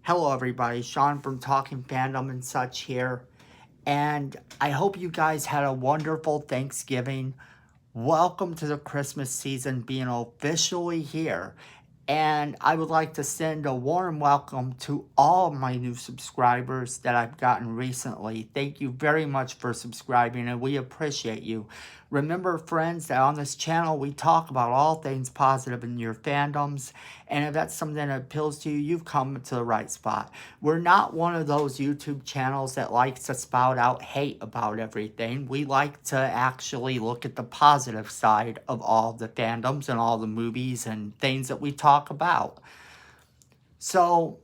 Hello everybody, Sean from Talking Fandom and such here, and I hope you guys had a wonderful Thanksgiving. Welcome to the Christmas season being officially here, and I would like to send a warm welcome to all my new subscribers that I've gotten recently. Thank you very much for subscribing, and we appreciate you. Remember, friends, that on this channel we talk about all things positive in your fandoms, and if that's something that appeals to you, you've come to the right spot. We're not one of those YouTube channels that likes to spout out hate about everything. We like to actually look at the positive side of all the fandoms and all the movies and things that we talk about. So,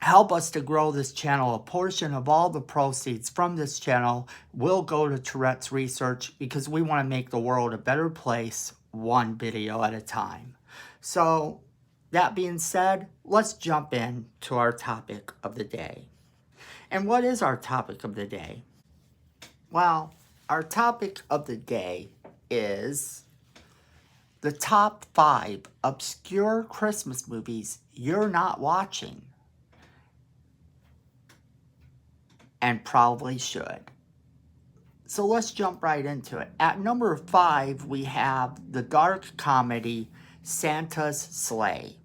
help us to grow this channel. A portion of all the proceeds from this channel will go to Tourette's research because we want to make the world a better place one video at a time. So, that being said, let's jump in to our topic of the day. And what is our topic of the day? Well, our topic of the day is the top 5 obscure Christmas movies you're not watching and probably should. So let's jump right into it. At number 5, we have the dark comedy Santa's Sleigh.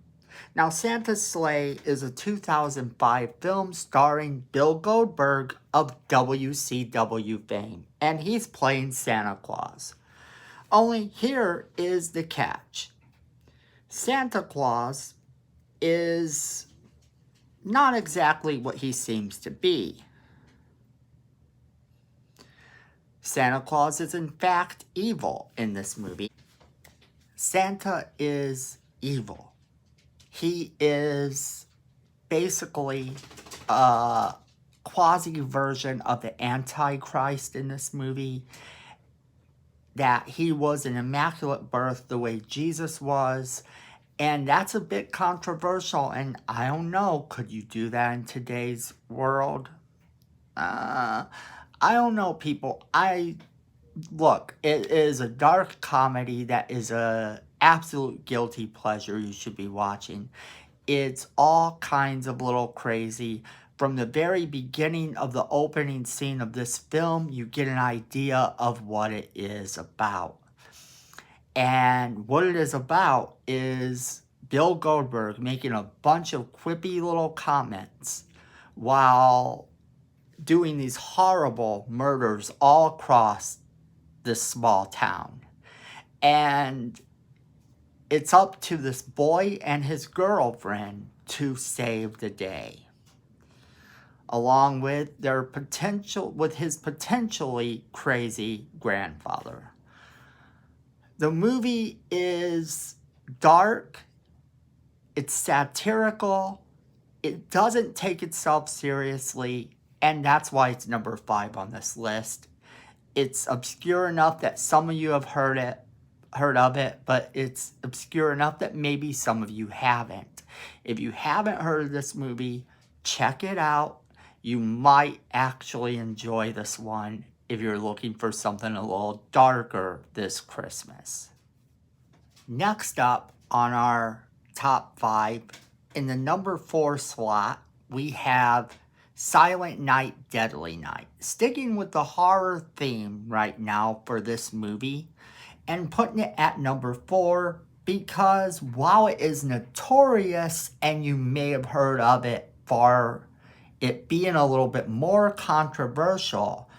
Now, Santa's Sleigh is a 2005 film starring Bill Goldberg of WCW fame, and he's playing Santa Claus. Only here is the catch. Santa Claus is not exactly what he seems to be. Santa Claus is in fact evil in this movie. Santa is evil. He is basically a quasi version of the Antichrist in this movie. That he was an immaculate birth the way Jesus was. And that's a bit controversial. And I don't know, could you do that in today's world? I don't know, people. Look, it is a dark comedy that is a absolute guilty pleasure you should be watching. It's all kinds of little crazy. From the very beginning of the opening scene of this film, you get an idea of what it is about. And what it is about is Bill Goldberg making a bunch of quippy little comments while doing these horrible murders all across this small town. And it's up to this boy and his girlfriend to save the day, along with his potentially crazy grandfather. The movie is dark, it's satirical, it doesn't take itself seriously, and that's why it's number 5 on this list. It's obscure enough that some of you have heard of it, but it's obscure enough that maybe some of you haven't. If you haven't heard of this movie, check it out. You might actually enjoy this one if you're looking for something a little darker this Christmas. Next up on our top 5, in the number 4 slot, we have Silent Night, Deadly Night. Sticking with the horror theme right now for this movie and putting it at number 4 because while it is notorious and you may have heard of it for it being a little bit more controversial,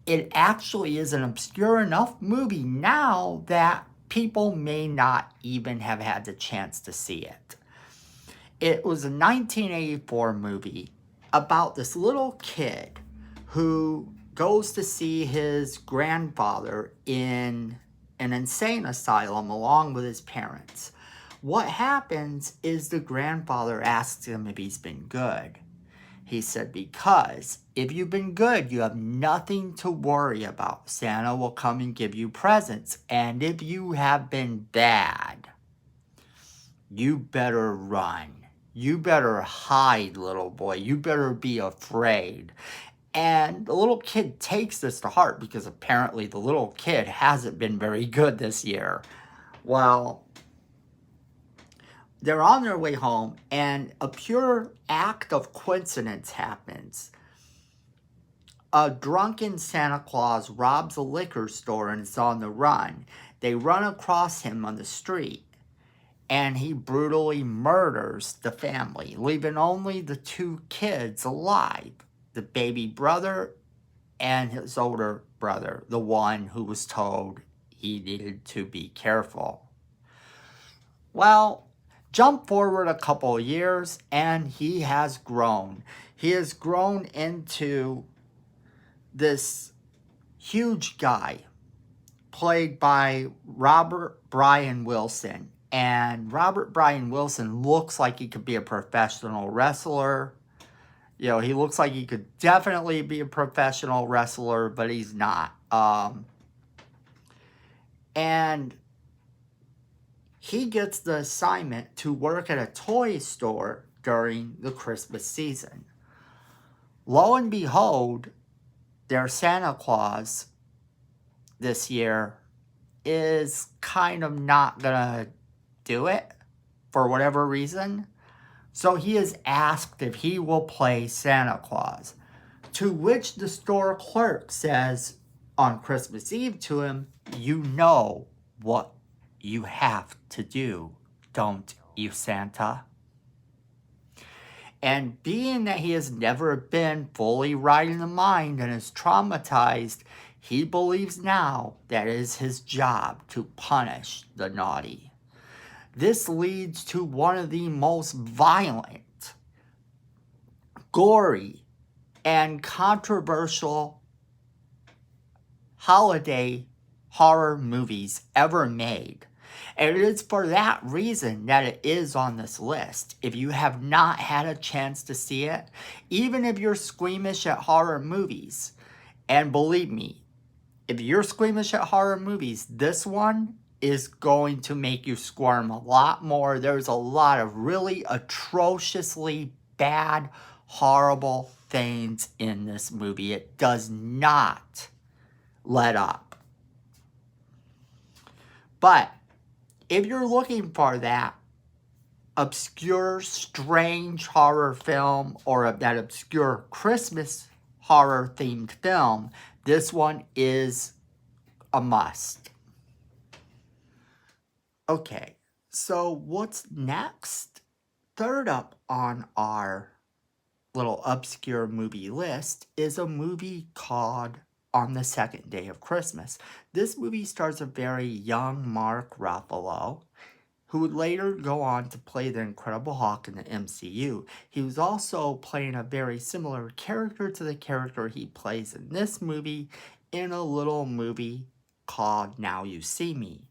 it actually is an obscure enough movie now that people may not even have had the chance to see it. It was a 1984 movie about this little kid who goes to see his grandfather in an insane asylum along with his parents. What happens is the grandfather asks him if he's been good. He said, because if you've been good, you have nothing to worry about. Santa will come and give you presents. And if you have been bad, you better run. You better hide, little boy. You better be afraid. And the little kid takes this to heart because apparently the little kid hasn't been very good this year. Well, they're on their way home, and a pure act of coincidence happens. A drunken Santa Claus robs a liquor store and is on the run. They run across him on the street, and he brutally murders the family, leaving only the two kids alive, the baby brother and his older brother, the one who was told he needed to be careful. Well, jump forward a couple of years, and he has grown. He has grown into this huge guy, played by Robert Brian Wilson. And Robert Brian Wilson looks like he could be a professional wrestler. You know, he looks like he could definitely be a professional wrestler, but he's not. And he gets the assignment to work at a toy store during the Christmas season. Lo and behold, their Santa Claus this year is kind of not gonna do it for whatever reason. So he is asked if he will play Santa Claus, to which the store clerk says on Christmas Eve to him, "You know what you have to do, don't you, Santa?" And being that he has never been fully right in the mind and is traumatized, he believes now that it is his job to punish the naughty. This leads to one of the most violent, gory, and controversial holiday horror movies ever made. And it is for that reason that it is on this list. If you have not had a chance to see it, even if you're squeamish at horror movies, and believe me, if you're squeamish at horror movies, this one is going to make you squirm a lot more. There's a lot of really atrociously bad, horrible things in this movie. It does not let up. But if you're looking for that obscure, strange horror film or that obscure Christmas horror themed film, this one is a must. Okay, so what's next? Third up on our little obscure movie list is a movie called On the Second Day of Christmas. This movie stars a very young Mark Ruffalo, who would later go on to play the Incredible Hulk in the MCU. He was also playing a very similar character to the character he plays in this movie in a little movie called Now You See Me,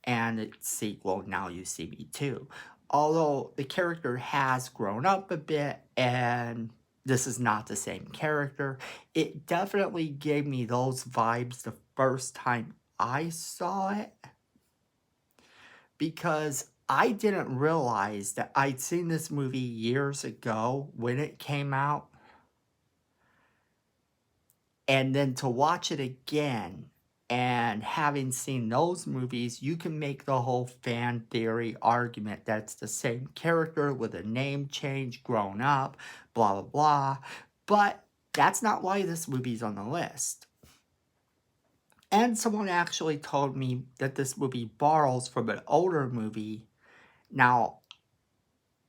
and its sequel, Now You See Me Too. Although the character has grown up a bit and this is not the same character, it definitely gave me those vibes the first time I saw it, because I didn't realize that I'd seen this movie years ago when it came out. And then to watch it again, and having seen those movies, you can make the whole fan theory argument that it's the same character with a name change, grown up, blah, blah, blah. But that's not why this movie's on the list. And someone actually told me that this movie borrows from an older movie. Now,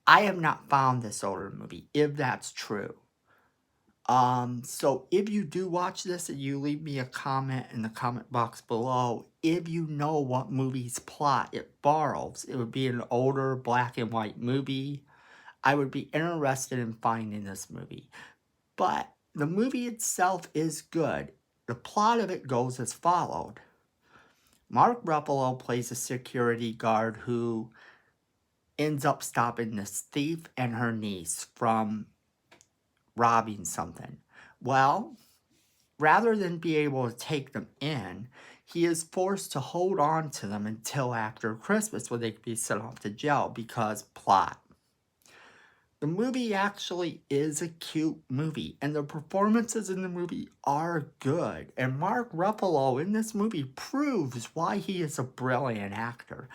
I have not found this older movie, if that's true. So if you do watch this and you leave me a comment in the comment box below, if you know what movie's plot it borrows, it would be an older black and white movie. I would be interested in finding this movie. But the movie itself is good. The plot of it goes as followed. Mark Ruffalo plays a security guard who ends up stopping this thief and her niece from robbing something. Well, rather than be able to take them in, he is forced to hold on to them until after Christmas when they can be sent off to jail because plot. The movie actually is a cute movie, and the performances in the movie are good. And Mark Ruffalo in this movie proves why he is a brilliant actor.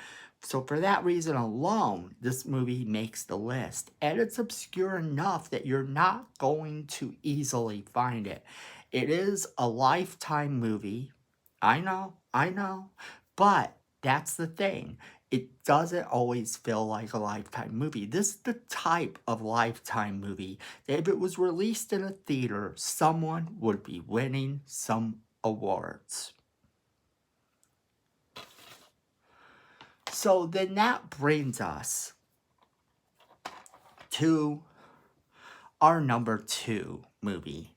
So for that reason alone, this movie makes the list. And it's obscure enough that you're not going to easily find it. It is a Lifetime movie. I know. But that's the thing. It doesn't always feel like a Lifetime movie. This is the type of Lifetime movie that if it was released in a theater, someone would be winning some awards. So then that brings us to our number 2 movie.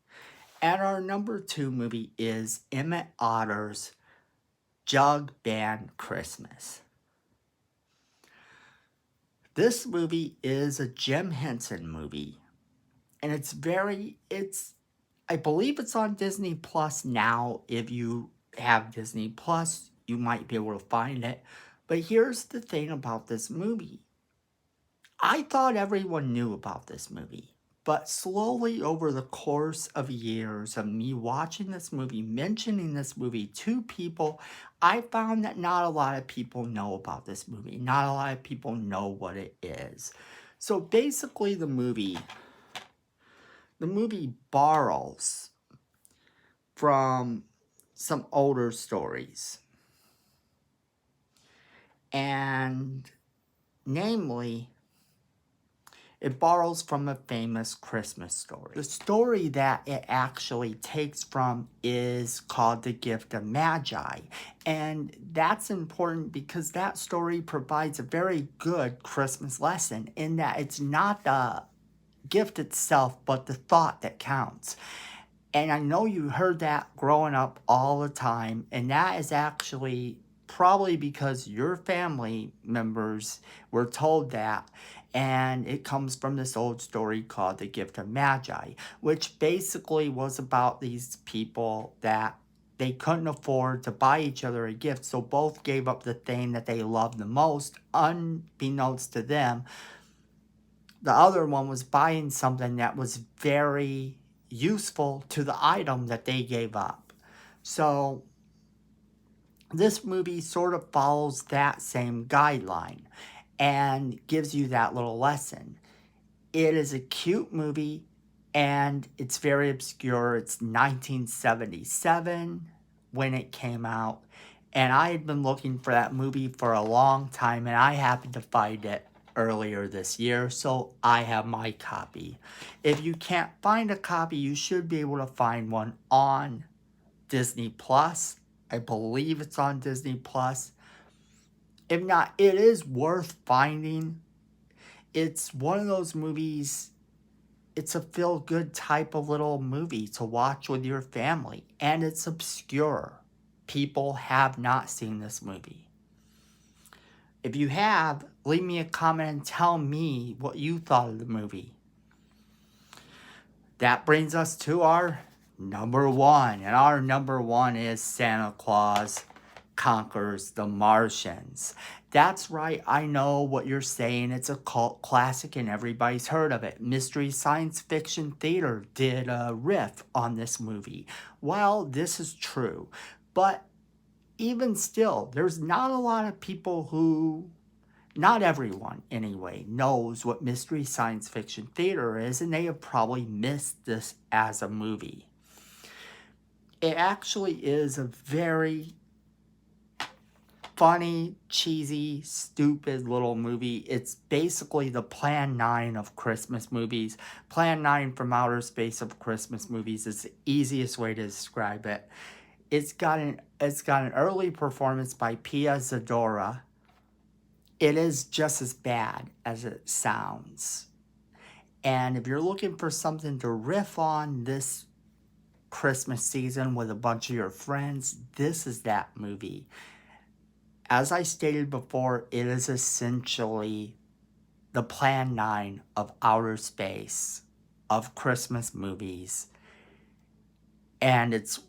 And our number 2 movie is Emmett Otter's Jug Band Christmas. This movie is a Jim Henson movie. And I believe it's on Disney Plus now. If you have Disney Plus, you might be able to find it. But here's the thing about this movie. I thought everyone knew about this movie. But slowly over the course of years of me watching this movie, mentioning this movie to people, I found that not a lot of people know about this movie. Not a lot of people know what it is. So basically the movie borrows from some older stories. And namely, it borrows from a famous Christmas story. The story that it actually takes from is called The Gift of Magi. And that's important because that story provides a very good Christmas lesson in that it's not the gift itself, but the thought that counts. And I know you heard that growing up all the time, and that is actually probably because your family members were told that. And it comes from this old story called The Gift of Magi, which basically was about these people that they couldn't afford to buy each other a gift, so both gave up the thing that they loved the most, unbeknownst to them. The other one was buying something that was very useful to the item that they gave up. So this movie sort of follows that same guideline and gives you that little lesson. It is a cute movie and it's very obscure. It's 1977 when it came out. And I had been looking for that movie for a long time and I happened to find it earlier this year, so I have my copy. If you can't find a copy, you should be able to find one on Disney Plus. I believe it's on Disney Plus. If not, it is worth finding. It's one of those movies, it's a feel-good type of little movie to watch with your family, and it's obscure. People have not seen this movie. If you have, leave me a comment and tell me what you thought of the movie. That brings us to our number 1. And our number 1 is Santa Claus Conquers the Martians. That's right, I know what you're saying. It's a cult classic and everybody's heard of it. Mystery Science Fiction Theater did a riff on this movie. Well, this is true. But even still, there's not a lot of people who, not everyone anyway, knows what Mystery Science Fiction Theater is, and they have probably missed this as a movie. It actually is a very funny, cheesy, stupid little movie. It's basically the Plan 9 of Christmas movies. Plan 9 from Outer Space of Christmas movies is the easiest way to describe it. It's got an early performance by Pia Zadora. It is just as bad as it sounds. And if you're looking for something to riff on this Christmas season with a bunch of your friends, this is that movie. As I stated before, it is essentially the Plan 9 of Outer Space of Christmas movies. And it's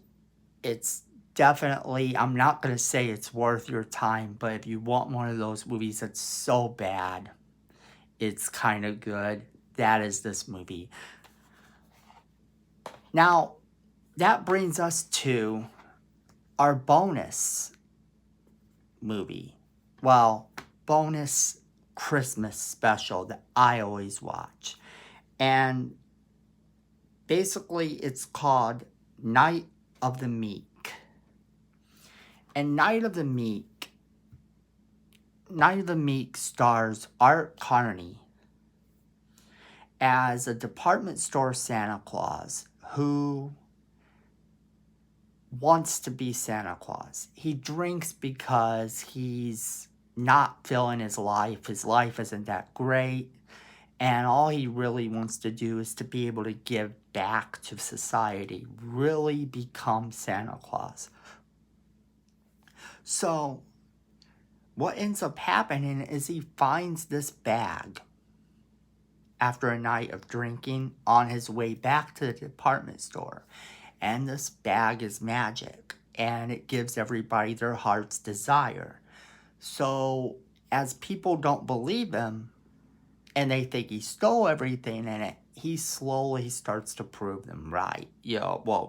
definitely, I'm not going to say it's worth your time, but if you want one of those movies that's so bad, it's kind of good, that is this movie. Now, that brings us to our bonus movie. Well, bonus Christmas special that I always watch. And basically, it's called Night of the Meek. And Night of the Meek stars Art Carney as a department store Santa Claus who wants to be Santa Claus. He drinks because he's not feeling his life. His life isn't that great. And all he really wants to do is to be able to give back to society. Really become Santa Claus. So, what ends up happening is he finds this bag after a night of drinking on his way back to the department store. And this bag is magic, and it gives everybody their heart's desire. So, as people don't believe him, and they think he stole everything in it, he slowly starts to prove them right.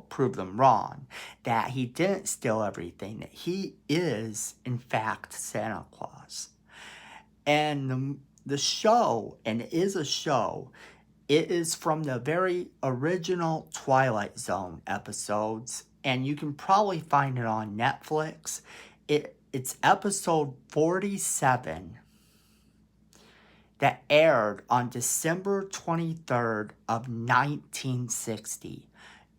Prove them wrong. That he didn't steal everything. That he is, in fact, Santa Claus. And the show, and it is a show, it is from the very original Twilight Zone episodes, and you can probably find it on Netflix. It's episode 47 that aired on December 23rd of 1960.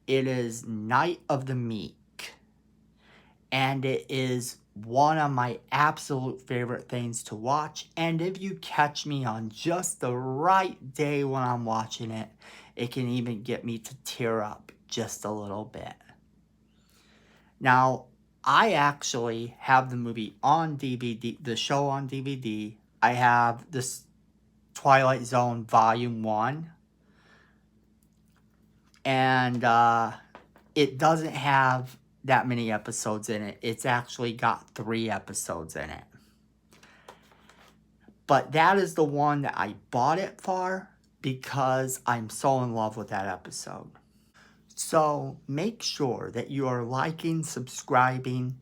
It is Night of the Meek, and it is one of my absolute favorite things to watch. And if you catch me on just the right day when I'm watching it, it can even get me to tear up just a little bit. Now, I actually have the movie on DVD, the show on DVD. I have this Twilight Zone Volume 1. And it doesn't have that many episodes in it. It's actually got 3 episodes in it. But that is the one that I bought it for because I'm so in love with that episode. So make sure that you are liking, subscribing,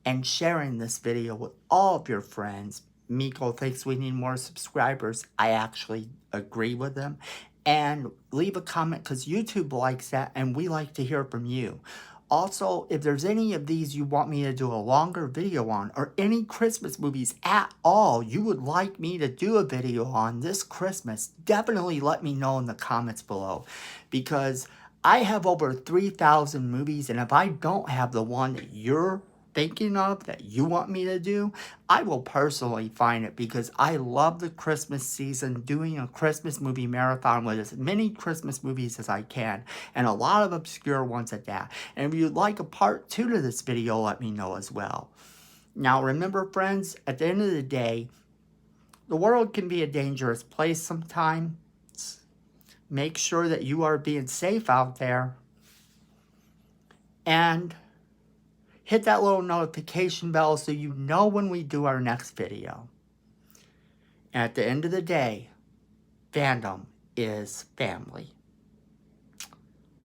and sharing this video with all of your friends. Miko thinks we need more subscribers. I actually agree with them. And leave a comment because YouTube likes that and we like to hear from you. Also, if there's any of these you want me to do a longer video on, or any Christmas movies at all you would like me to do a video on this Christmas, definitely let me know in the comments below. Because I have over 3,000 movies, and if I don't have the one that you're thinking of that you want me to do, I will personally find it, because I love the Christmas season, doing a Christmas movie marathon with as many Christmas movies as I can, and a lot of obscure ones at that. And if you'd like a part 2 to this video, let me know as well. Now remember, friends, at the end of the day, the world can be a dangerous place sometimes. Make sure that you are being safe out there, and hit that little notification bell so you know when we do our next video. And at the end of the day, fandom is family.